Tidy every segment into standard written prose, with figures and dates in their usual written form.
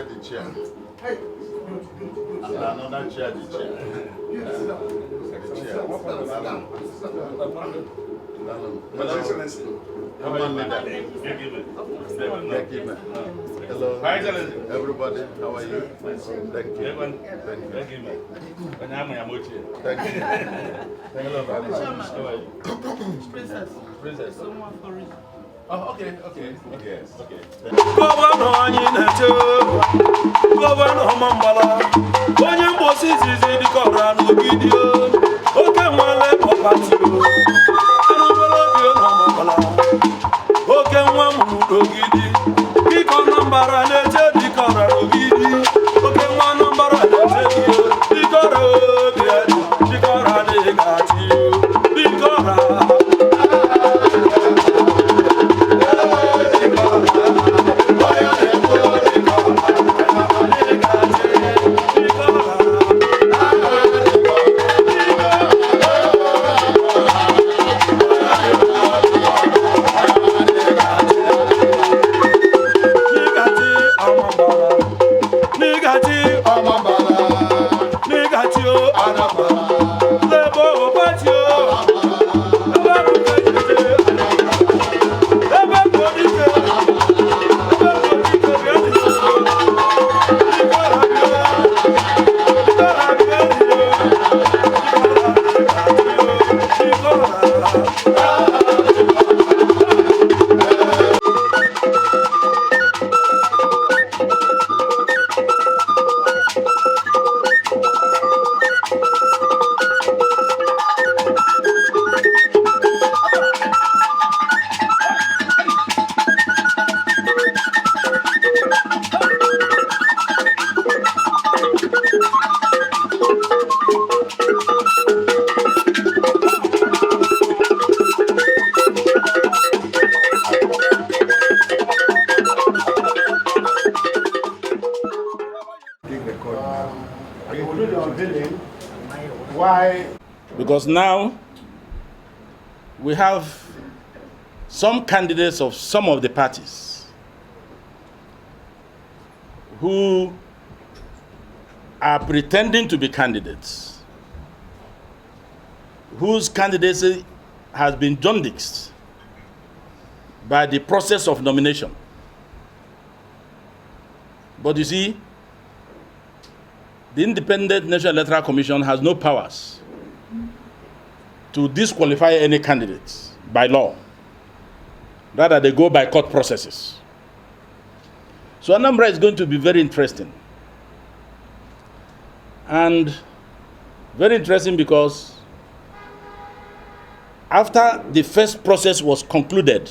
chair the chair. And another chair the chair. Hello, everybody. How are you? Thank you. Thank you. Thank you. Hello, how are you? Princess. Someone for it. Oh, okay. Governor Mambala, onye mbosi zizi Dikeora n'ogidi oke nwale ọpati Anambra bi Mambala oke nwa mu n'ogidi biko Anambra na-eche Dikeora n'ogidi oke nwa Anambra na-eche Dikeora obi Dikeora na-egachi Dikeora Why? Because now we have some candidates of some of the parties who are pretending to be candidates, whose candidacy has been jaundiced by the process of nomination. But you see, the Independent National Electoral Commission has no powers to disqualify any candidates by law. Rather, they go by court processes. So Anambra is going to be very interesting. And very interesting because after the first process was concluded,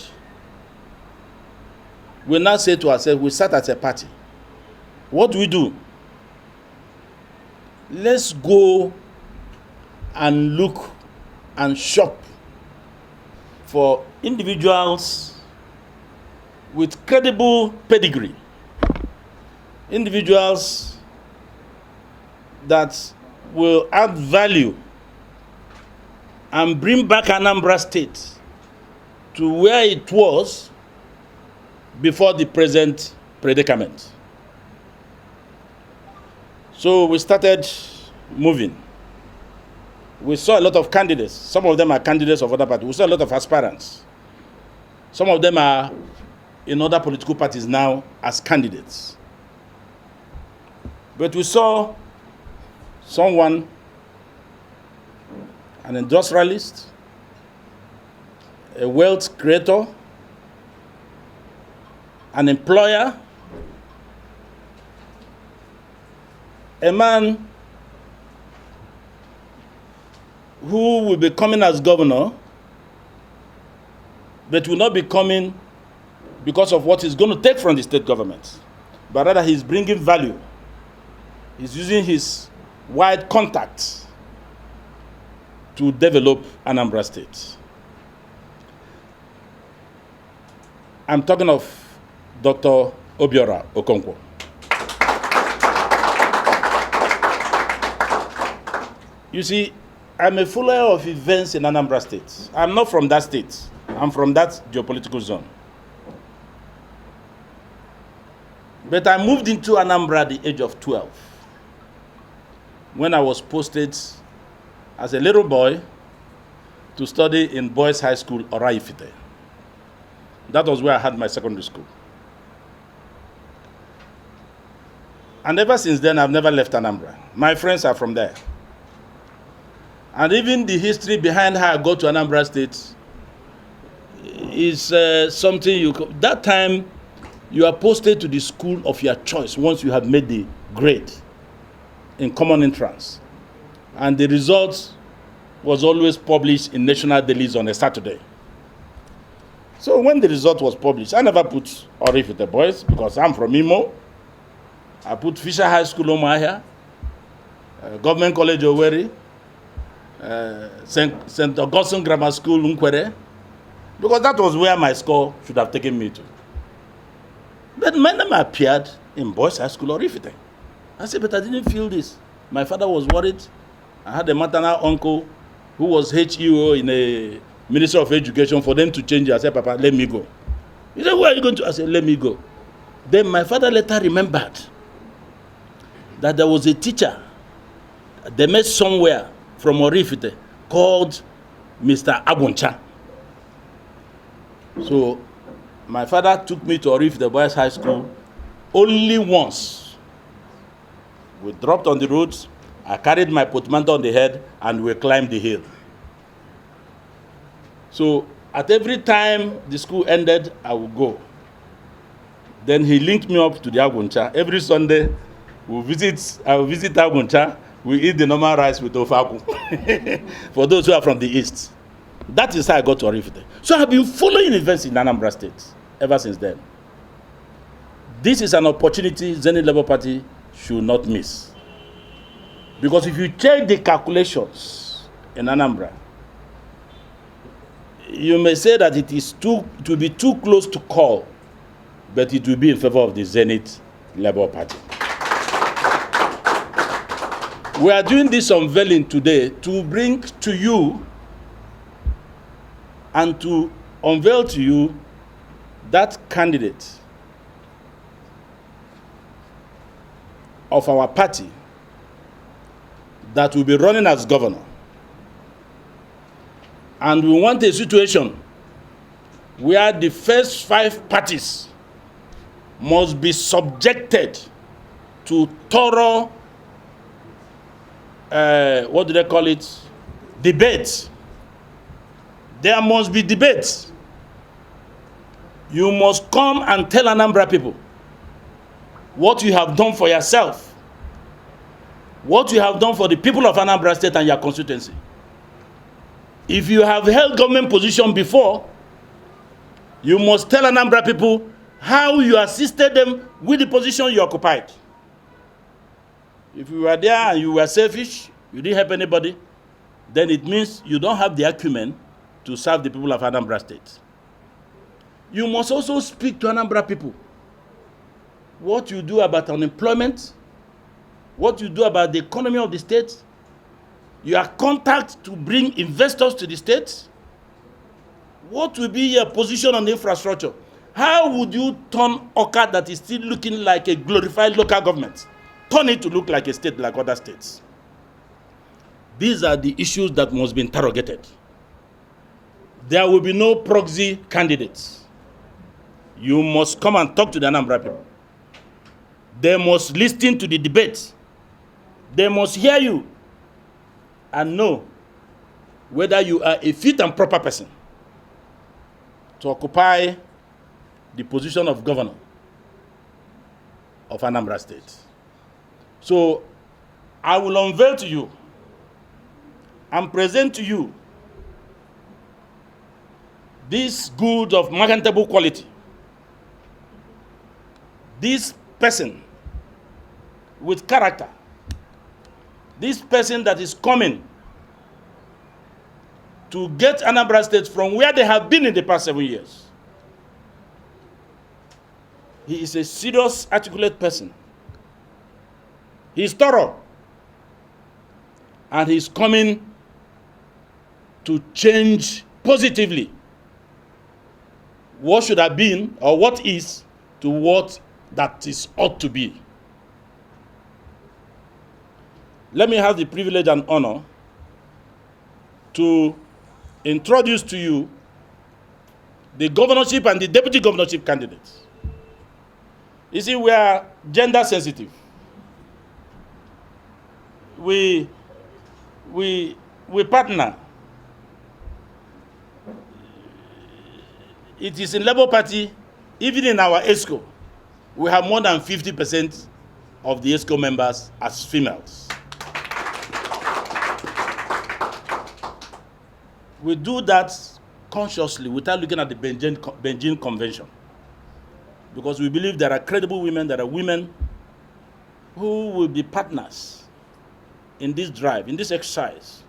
we now say to ourselves, we sat as a party. What do we do? Let's go and look and shop for individuals with credible pedigree, individuals that will add value and bring back Anambra State to where it was before the present predicament. So we started moving. We saw a lot of candidates. Some of them are candidates of other parties. We saw a lot of aspirants. Some of them are in other political parties now as candidates. But we saw someone, an industrialist, a wealth creator, an employer, a man who will be coming as governor, but will not be coming because of what he's going to take from the state government, but rather he's bringing value. He's using his wide contacts to develop Anambra State. I'm talking of Dr. Obiora Okonkwo. You see, I'm a follower of events in Anambra State. I'm not from that state. I'm from that geopolitical zone. But I moved into Anambra at the age of 12 when I was posted as a little boy to study in Boys High School, Oraifite. That was where I had my secondary school. And ever since then, I've never left Anambra. My friends are from there. And even the history behind how I got to Anambra State is something that time you are posted to the school of your choice once you have made the grade in common entrance. And the result was always published in national dailies on a Saturday. So when the result was published, I never put Oraifite Boys because I'm from Imo. I put Fisher High School Omahia, Government College Owerri, St. Augustine Grammar School Nkwere, because that was where my score should have taken me to. But my name appeared in Boys High School Oraifite. I said, but I didn't feel this. My father was worried. I had a maternal uncle who was HEO in a Ministry of Education. For them to change it, I said, Papa, let me go. He said, where are you going to? I said, let me go. Then my father later remembered that there was a teacher they met somewhere from Oraifite called Mr. Aguncha. So my father took me to Oraifite Boys High School only once. We dropped on the roads, I carried my portmanteau on the head, and we climbed the hill. So at every time the school ended, I would go. Then he linked me up to the Aguncha. Every Sunday, I will visit Aguncha. We eat the normal rice with ofaku. For those who are from the east. That is how I got to Oraifite. So I've been following events in Anambra State ever since then. This is an opportunity Zenith Labour Party should not miss. Because if you check the calculations in Anambra, you may say that it will be too close to call, but it will be in favor of the Zenith Labour Party. We are doing this unveiling today to bring to you and to unveil to you that candidate of our party that will be running as governor. And we want a situation where the first 5 parties must be subjected to thorough, what do they call it? Debate. There must be debates. You must come and tell Anambra people what you have done for yourself, what you have done for the people of Anambra State and your constituency. If you have held government position before, you must tell Anambra people how you assisted them with the position you occupied. If you were there and you were selfish, you didn't help anybody, then it means you don't have the acumen to serve the people of Anambra State. You must also speak to Anambra people. What you do about unemployment, what you do about the economy of the state, your contact to bring investors to the state, what will be your position on the infrastructure? How would you turn Oka that is still looking like a glorified local government, turn it to look like a state like other states? These are the issues that must be interrogated. There will be no proxy candidates. You must come and talk to the Anambra people. They must listen to the debate. They must hear you and know whether you are a fit and proper person to occupy the position of governor of Anambra State. So I will unveil to you and present to you this good of merchantable quality. This person with character. This person that is coming to get Anambra State from where they have been in the past 7 years. He is a serious, articulate person. He is thorough. And he is coming to change positively what should have been or what is to what that is ought to be. Let me have the privilege and honor to introduce to you the governorship and the deputy governorship candidates. You see, we are gender sensitive. We partner. It is in Labour Party, even in our ESCO, we have more than 50% of the ESCO members as females. We do that consciously without looking at the Beijing Convention, because we believe there are credible women, there are women who will be partners in this drive, in this exercise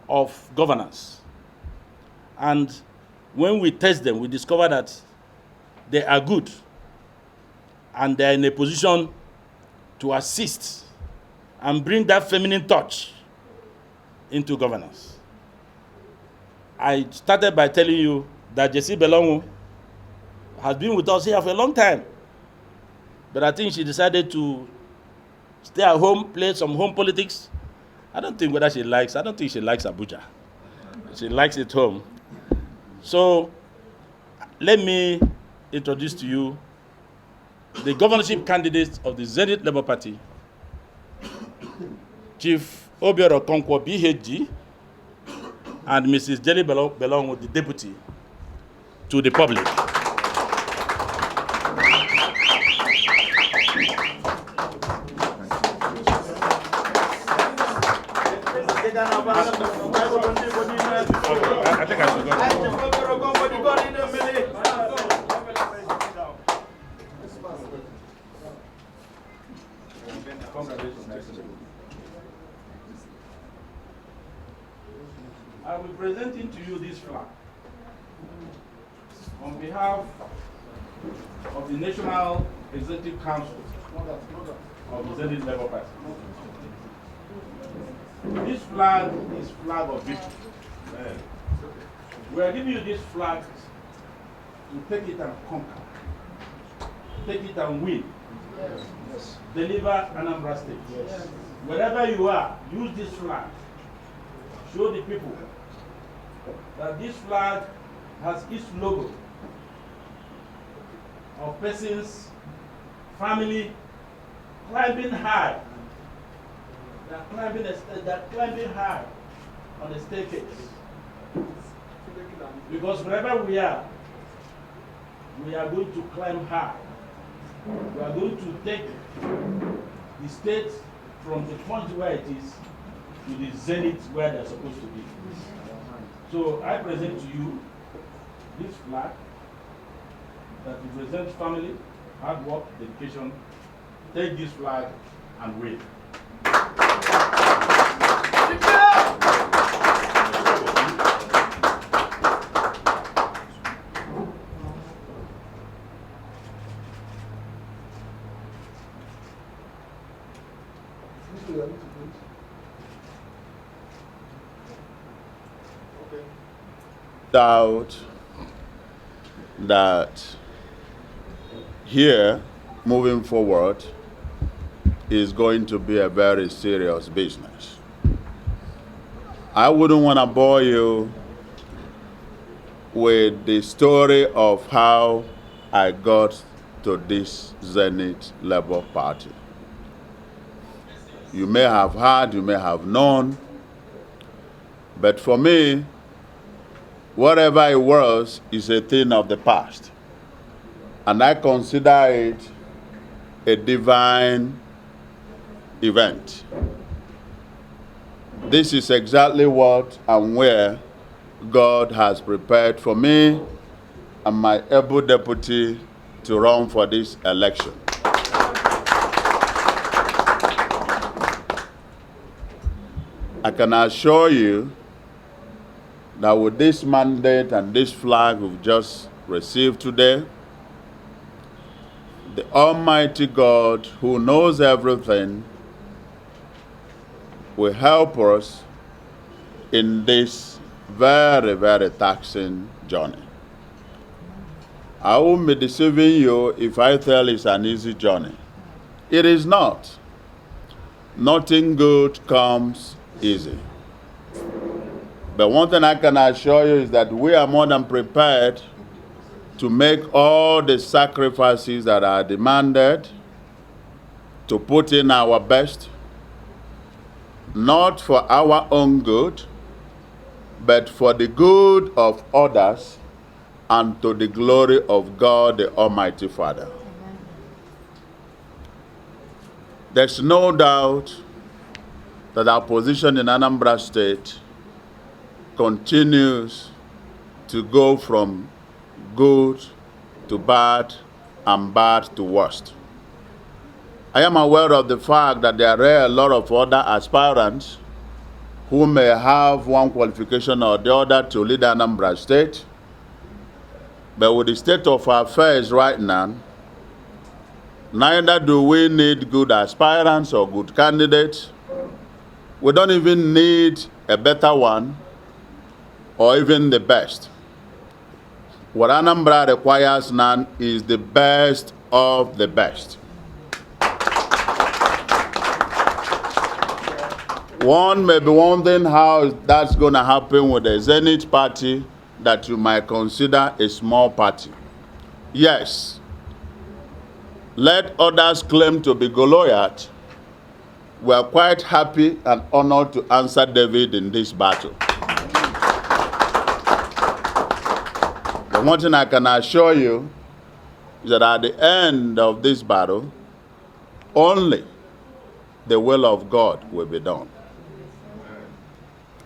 of governance. And when we test them, we discover that they are good and they are in a position to assist and bring that feminine touch into governance. I started by telling you that Jessie Nwayanwu has been with us here for a long time, but I think she decided to stay at home, play some home politics. I don't think she likes Abuja. She likes it home. So let me introduce to you the governorship candidates of the Zenith Labour Party, Chief Obiora Okonkwo, BHG, and Mrs. Jelly Belongo, the deputy, to the public. I think I should go. I will be presenting to you this flag on behalf of the National Executive Council of the Zenith Labour Party. This flag is flag of victory. We are giving you this flag to take it and conquer, take it and win, deliver Anambra State. Wherever you are, use this flag. Show the people that this flag has its logo of persons, family, climbing high. They're climbing high on the staircase. Because wherever we are going to climb high. We are going to take the state from the point where it is to the zenith where they're supposed to be. So I present to you this flag that represents family, hard work, dedication. Take this flag and wave. Doubt that here, moving forward, is going to be a very serious business. I wouldn't want to bore you with the story of how I got to this Zenith Labour Party. You may have heard, you may have known, but for me, whatever it was is a thing of the past. And I consider it a divine event. This is exactly what and where God has prepared for me and my able deputy to run for this election. I can assure you that with this mandate and this flag we've just received today, the Almighty God, who knows everything, will help us in this very, very taxing journey. I won't be deceiving you if I tell it's an easy journey. It is not. Nothing good comes easy. But one thing I can assure you is that we are more than prepared to make all the sacrifices that are demanded, to put in our best, not for our own good, but for the good of others and to the glory of God, the Almighty Father. There's no doubt that our position in Anambra State continues to go from good to bad and bad to worst. I am aware of the fact that there are a lot of other aspirants who may have one qualification or the other to lead Anambra State. But with the state of affairs right now, neither do we need good aspirants or good candidates. We don't even need a better one or even the best. What Anambra requires now is the best of the best. One may be wondering how that's going to happen with the Zenith party that you might consider a small party. Yes, let others claim to be Goliath. We are quite happy and honored to answer David in this battle. The one thing I can assure you is that at the end of this battle, only the will of God will be done.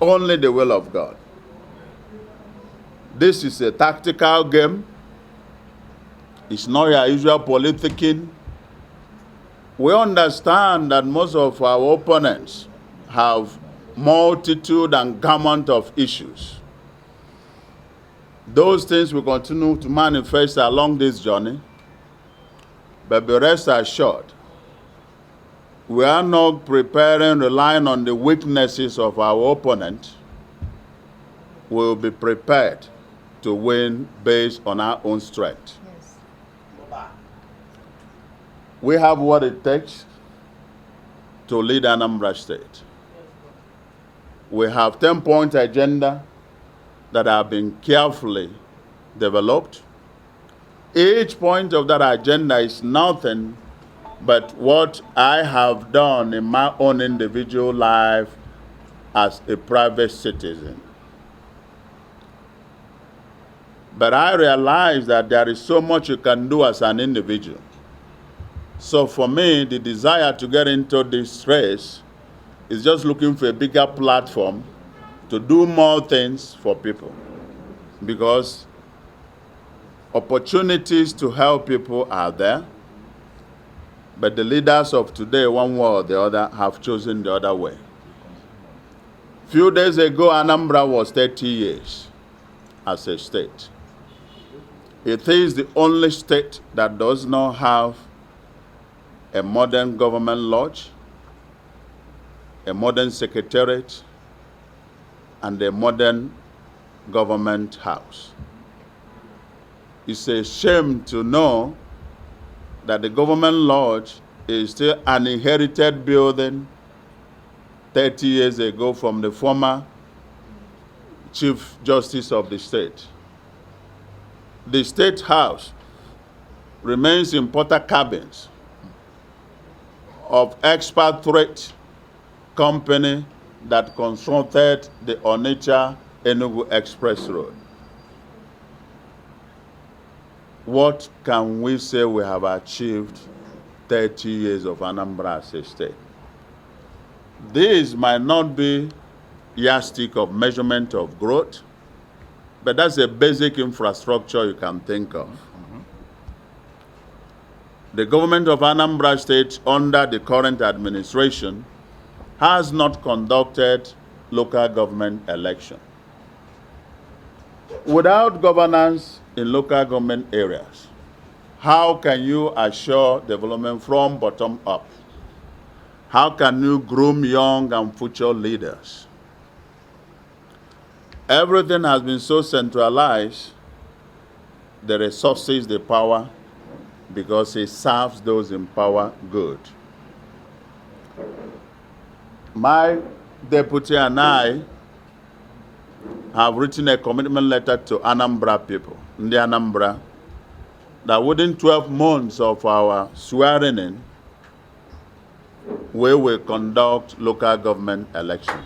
Only the will of God. This is a tactical game. It's not your usual politicking. We understand that most of our opponents have multitude and gamut of issues. Those things will continue to manifest along this journey, but be rest assured, we are not preparing, relying on the weaknesses of our opponent. We will be prepared to win based on our own strength. Yes. We have what it takes to lead Anambra State. We have 10-point agenda that have been carefully developed. Each point of that agenda is nothing but what I have done in my own individual life as a private citizen. But I realize that there is so much you can do as an individual. So for me, the desire to get into this race is just looking for a bigger platform to do more things for people. Because opportunities to help people are there. But the leaders of today, one way or the other, have chosen the other way. Few days ago, Anambra was 30 years as a state. It is the only state that does not have a modern government lodge, a modern secretariat, and a modern government house. It's a shame to know that the government lodge is still an inherited building 30 years ago from the former Chief Justice of the state. The State House remains in porter cabins of expatriate company that constructed the Onitsha-Enugu Express Road. What can we say we have achieved 30 years of Anambra as a state? This might not be yardstick of measurement of growth, but that's a basic infrastructure you can think of. The government of Anambra State under the current administration has not conducted local government election. Without governance in local government areas, how can you assure development from bottom up? How can you groom young and future leaders? Everything has been so centralized the resources, the power, because he serves those in power good. My deputy and I have written a commitment letter to Anambra people, in the Anambra, that within 12 months of our swearing in, we will conduct local government election.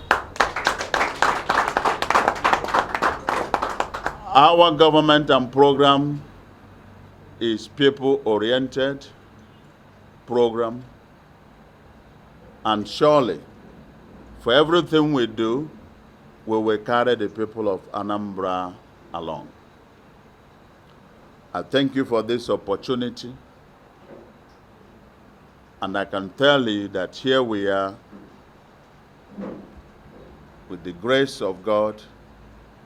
Our government and program is people-oriented program, and surely, for everything we do, we will carry the people of Anambra along. I thank you for this opportunity, and I can tell you that here we are, with the grace of God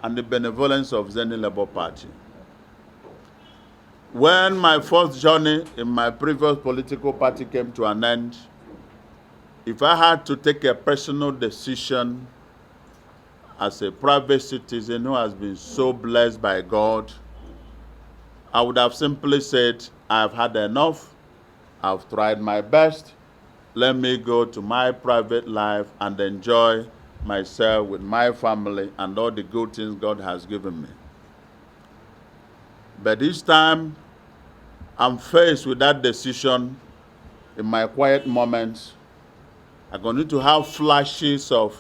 and the benevolence of Zenith Labour Party. When my first journey in my previous political party came to an end, if I had to take a personal decision as a private citizen who has been so blessed by God, I would have simply said, I've had enough, I've tried my best, let me go to my private life and enjoy myself with my family and all the good things God has given me. But this time, I'm faced with that decision in my quiet moments. I'm going to have flashes of,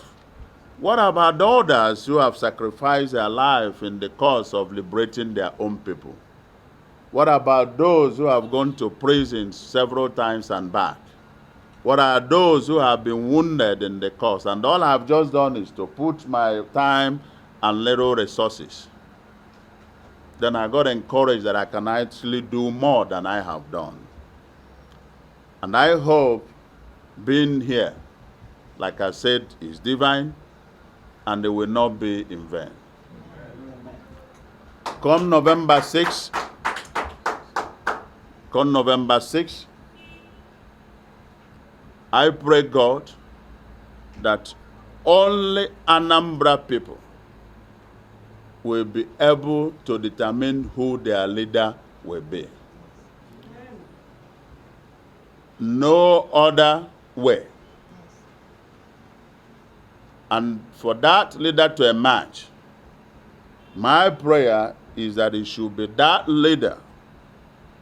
what about others who have sacrificed their life in the cause of liberating their own people? What about those who have gone to prison several times and back? What are those who have been wounded in the cause? And all I've just done is to put my time and little resources. Then I got encouraged that I can actually do more than I have done. And I hope being here, like I said, is divine, and it will not be in vain. Come November 6th, I pray God that only Anambra people will be able to determine who their leader will be. No other way. And for that leader to emerge, my prayer is that it should be that leader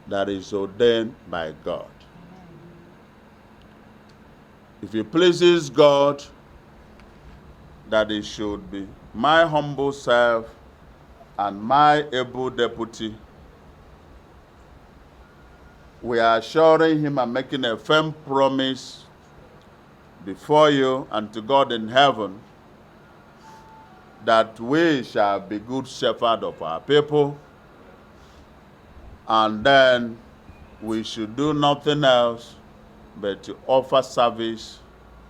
that is ordained by God. If it pleases God, that it should be my humble self and my able deputy, we are assuring him and making a firm promise before you and to God in heaven that we shall be good shepherd of our people, and then we should do nothing else but to offer service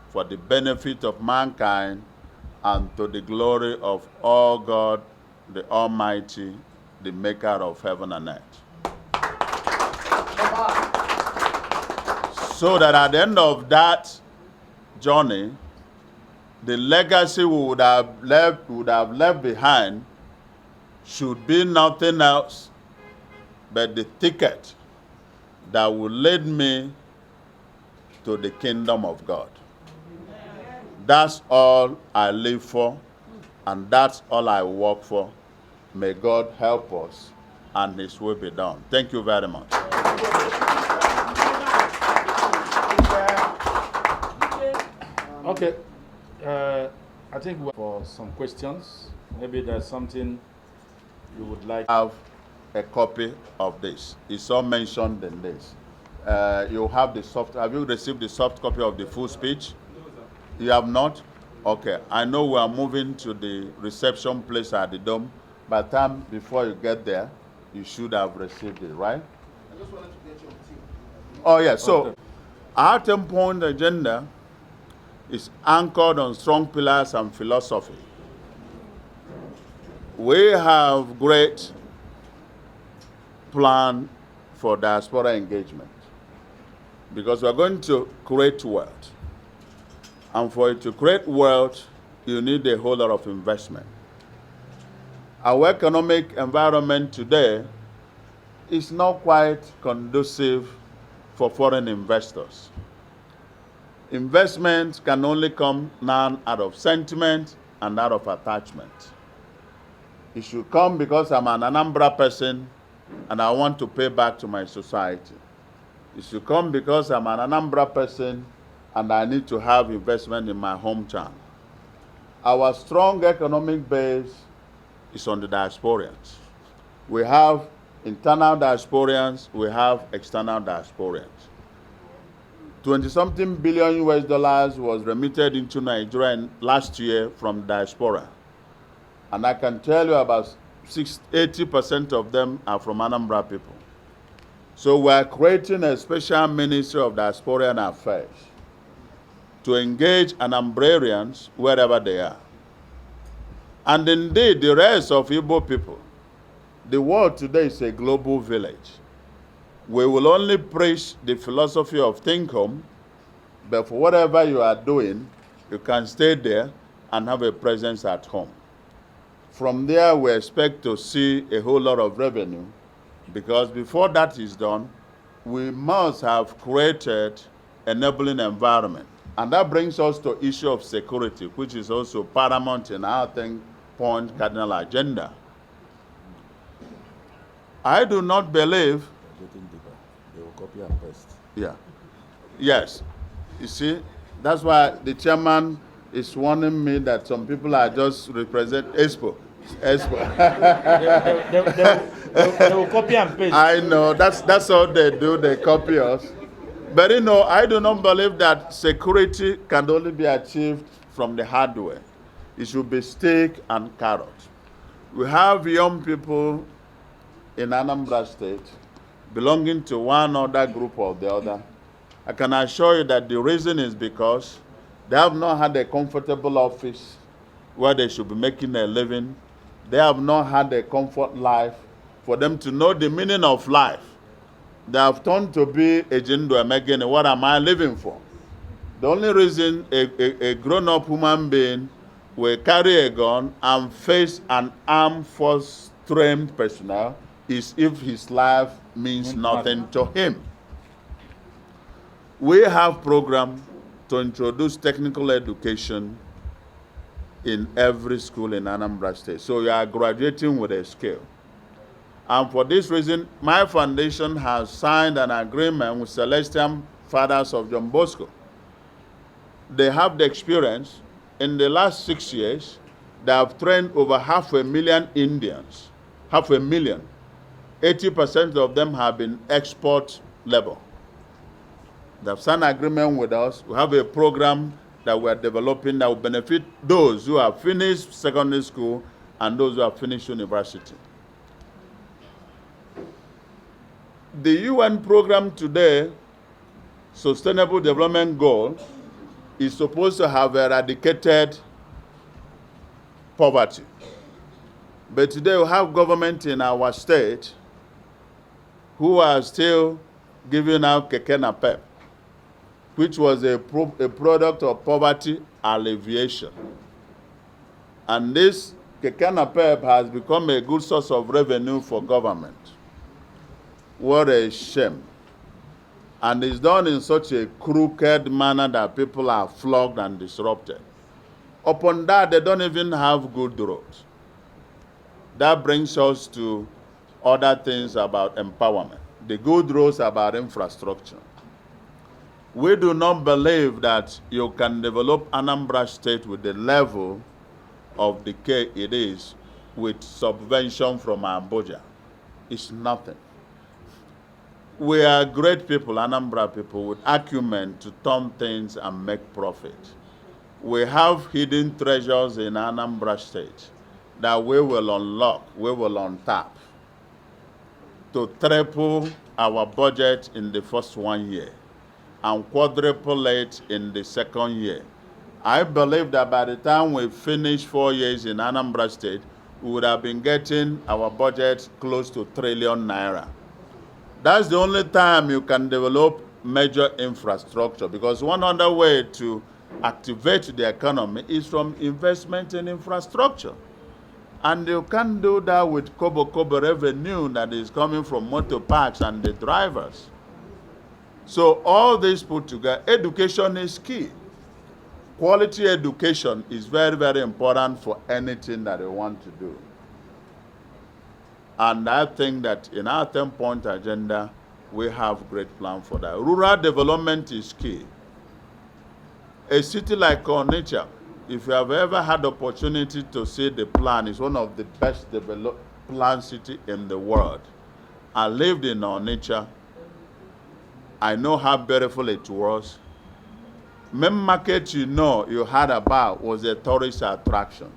for the benefit of mankind and to the glory of all God, the Almighty, the maker of heaven and earth. So that at the end of that journey, the legacy we would have left behind should be nothing else but the ticket that will lead me to the kingdom of God. That's all I live for, and that's all I work for. May God help us, and His will be done. Thank you very much. Okay. I think for some questions, maybe there's something you would like. I have a copy of this. It's all mentioned in this. You have the soft. Have you received the soft copy of the full speech? You have not? Okay. I know we are moving to the reception place at the Dome. By the time before you get there, you should have received it, right? I just wanted to get your team. Oh, yeah. So, our 10-point agenda is anchored on strong pillars and philosophy. We have great plan for diaspora engagement because we are going to create wealth. And for it to create wealth, you need a whole lot of investment. Our economic environment today is not quite conducive for foreign investors. Investment can only come now out of sentiment and out of attachment. It should come because I'm an Anambra person and I want to pay back to my society. It should come because I'm an Anambra person and I need to have investment in my hometown. Our strong economic base is on the diasporians. We have internal diasporians, we have external diasporians. 20-something billion US dollars was remitted into Nigeria last year from diaspora. And I can tell you about 80% of them are from Anambra people. So we're creating a special Ministry of Diasporan Affairs to engage Anambrarians wherever they are. And indeed, the rest of Igbo people. The world today is a global village. We will only preach the philosophy of think home, but for whatever you are doing, you can stay there and have a presence at home. From there, we expect to see a whole lot of revenue, because before that is done, we must have created enabling environment. And that brings us to issue of security, which is also paramount in our 10-point cardinal agenda. I do not believe. They will copy and paste. Yeah. Yes. You see, that's why the chairman is warning me that some people are just represent Expo. They will copy and paste. I know, that's all they do, they copy us. But you know, I do not believe that security can only be achieved from the hardware. It should be stick and carrot. We have young people in Anambra State belonging to one other group or the other. I can assure you that the reason is because they have not had a comfortable office where they should be making a living. They have not had a comfort life for them to know the meaning of life. They have turned to be a gender again. What am I living for? The only reason a grown-up human being will carry a gun and face an armed force trained personnel is if his life means nothing to him. We have programs to introduce technical education in every school in Anambra State. So you are graduating with a skill. And for this reason, my foundation has signed an agreement with Celestial Fathers of John Bosco. They have the experience. In the last 6 years, they have trained over 500,000 Indians. 500,000. 80% of them have been export level. They have signed an agreement with us. We have a program that we are developing that will benefit those who have finished secondary school and those who have finished university. The UN program today, Sustainable Development Goal, is supposed to have eradicated poverty. But today we have government in our state who are still giving out keke na pep, which was a product of poverty alleviation. And this keke na pep has become a good source of revenue for government. What a shame. And it's done in such a crooked manner that people are flogged and disrupted. Upon that, they don't even have good roads. That brings us to other things about empowerment. The good roads about infrastructure. We do not believe that you can develop Anambra State with the level of decay it is with subvention from Abuja. It's nothing. We are great people, Anambra people, with acumen to turn things and make profit. We have hidden treasures in Anambra State that we will unlock, we will untap to triple our budget in the first 1 year and quadruple it in the second year. I believe that by the time we finish 4 years in Anambra State, we would have been getting our budget close to ₦1 trillion. That's the only time you can develop major infrastructure, because one other way to activate the economy is from investment in infrastructure. And you can't do that with kobo revenue that is coming from motor parks and the drivers. So all this put together, education is key. Quality education is very, very important for anything that you want to do. And I think that in our 10-point agenda, we have great plan for that. Rural development is key. A city like Onitsha, if you have ever had the opportunity to see the plan, it's one of the best developed planned cities in the world. I lived in Onitsha. I know how beautiful it was. Main market you heard about was a tourist attraction.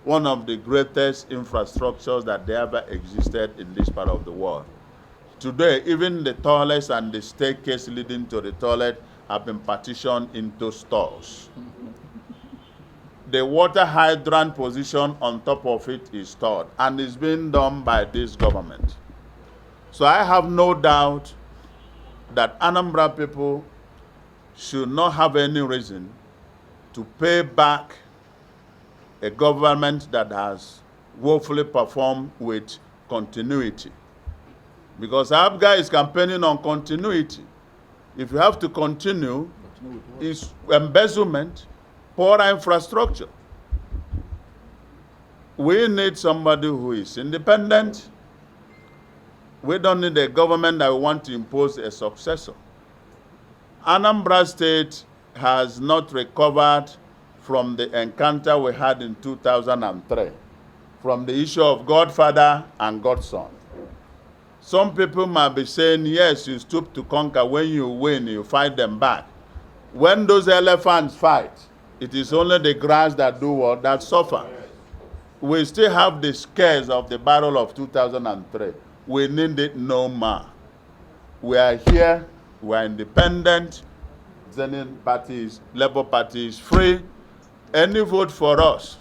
One of the greatest infrastructures that ever existed in this part of the world. Today, even the toilets and the staircase leading to the toilet have been partitioned into stores. The water hydrant position on top of it is stored, and it's being done by this government. So I have no doubt that Anambra people should not have any reason to pay back a government that has woefully performed with continuity. Because Abuja is campaigning on continuity. If you have to continue, it's embezzlement, poor infrastructure. We need somebody who is independent. We don't need a government that want to impose a successor. Anambra State has not recovered from the encounter we had in 2003, from the issue of Godfather and Godson. Some people might be saying, yes, you stoop to conquer. When you win, you fight them back. When those elephants fight, it is only the grass that do what? That suffer. We still have the scares of the battle of 2003. We need it no more. We are here. We are independent. Zenith Labour Party is free. Any vote for us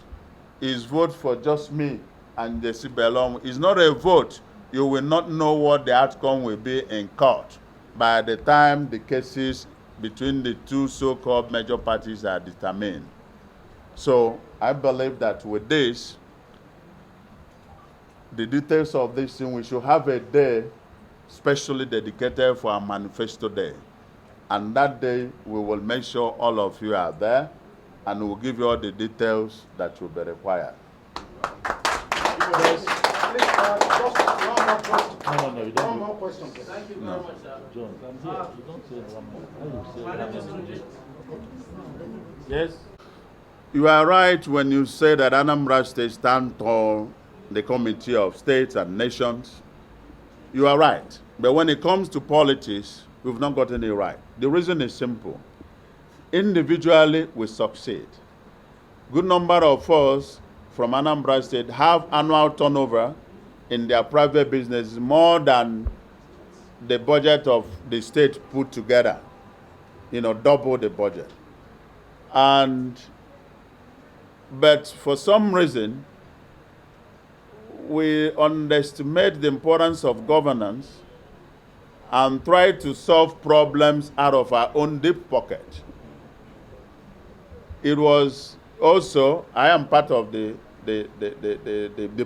is vote for just me and Jessie belong. It's not a vote. You will not know what the outcome will be in court by the time the cases between the two so-called major parties are determined. So I believe that with this, the details of this thing, we should have a day specially dedicated for our manifesto day. And that day, we will make sure all of you are there, and we'll give you all the details that will be required. Please, just one more question. No, you don't. One more question. Thank you very much, sir. John, I'm here. You don't say one more. How you say Yes? You are right when you say that Anambra State stands tall, the Committee of States and Nations. You are right. But when it comes to politics, we've not gotten it right. The reason is simple. Individually, we succeed. Good number of us from Anambra State have annual turnover in their private business more than the budget of the state put together. Double the budget. But for some reason, we underestimate the importance of governance and try to solve problems out of our own deep pocket. It was also, I am part of the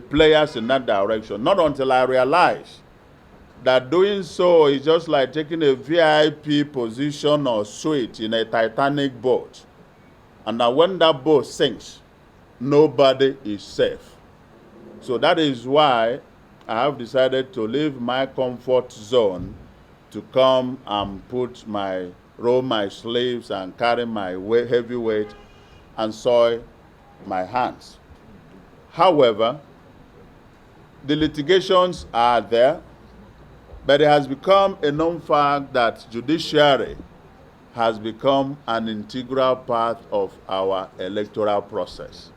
players in that direction, not until I realized that doing so is just like taking a VIP position or suite in a Titanic boat. And that when that boat sinks, nobody is safe. So that is why I have decided to leave my comfort zone to come and roll my sleeves and carry my heavy weight and soil my hands. However, the litigations are there, but it has become a known fact that judiciary has become an integral part of our electoral process.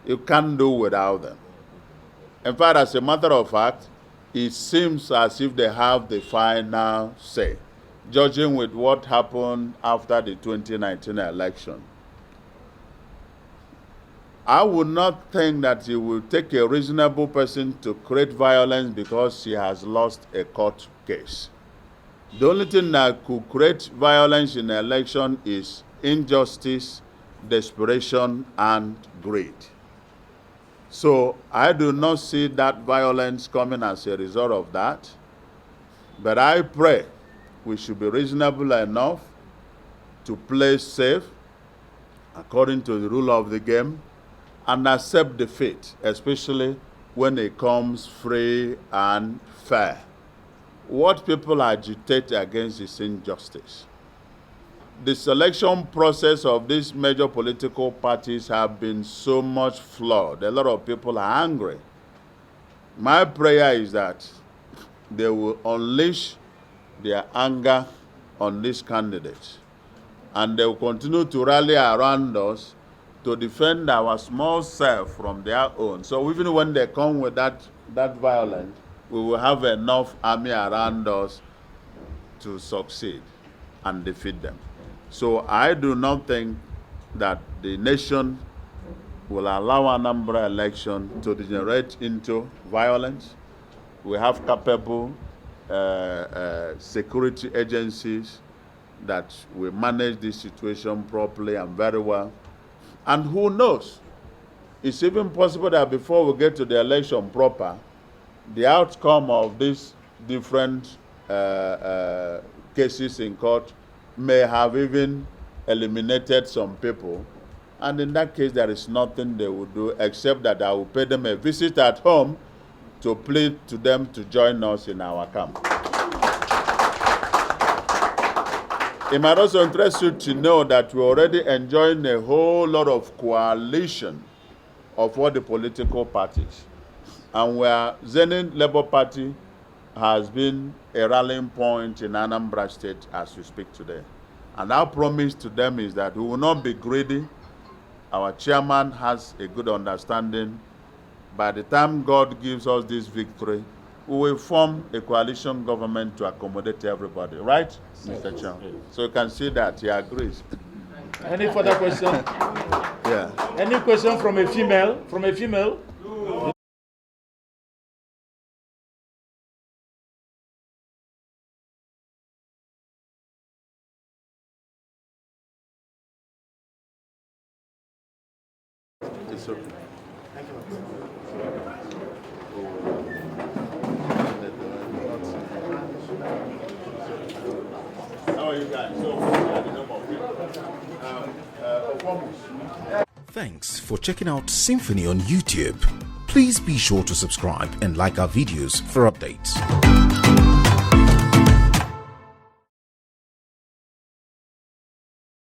You can't do without them. In fact, as a matter of fact, it seems as if they have the final say, judging with what happened after the 2019 election. I would not think that it will take a reasonable person to create violence because she has lost a court case. The only thing that could create violence in an election is injustice, desperation, and greed. So I do not see that violence coming as a result of that. But I pray we should be reasonable enough to play safe according to the rule of the game and accept defeat, especially when it comes free and fair. What people agitate against is injustice. The selection process of these major political parties have been so much flawed. A lot of people are angry. My prayer is that they will unleash their anger on these candidates, and they will continue to rally around us to defend our small self from their own. So even when they come with that violence, we will have enough army around us to succeed and defeat them. So I do not think that the nation will allow Anambra election to degenerate into violence. We have capable security agencies that will manage this situation properly and very well. And who knows? It's even possible that before we get to the election proper, the outcome of these different cases in court may have even eliminated some people. And in that case, there is nothing they will do except that I will pay them a visit at home to plead to them to join us in our camp. It might also interest you to know that we're already enjoying a whole lot of coalition of all the political parties. And where Zenith Labour Party has been a rallying point in Anambra State as we speak today. And our promise to them is that we will not be greedy. Our chairman has a good understanding. By the time God gives us this victory, we will form a coalition government to accommodate everybody, right, Mr. Chairman? So you can see that he agrees. Any further question? Yeah. Any question from a female? From a female? It's okay. How are you guys? Thanks for checking out SYMFONI on YouTube. Please be sure to subscribe and like our videos for updates.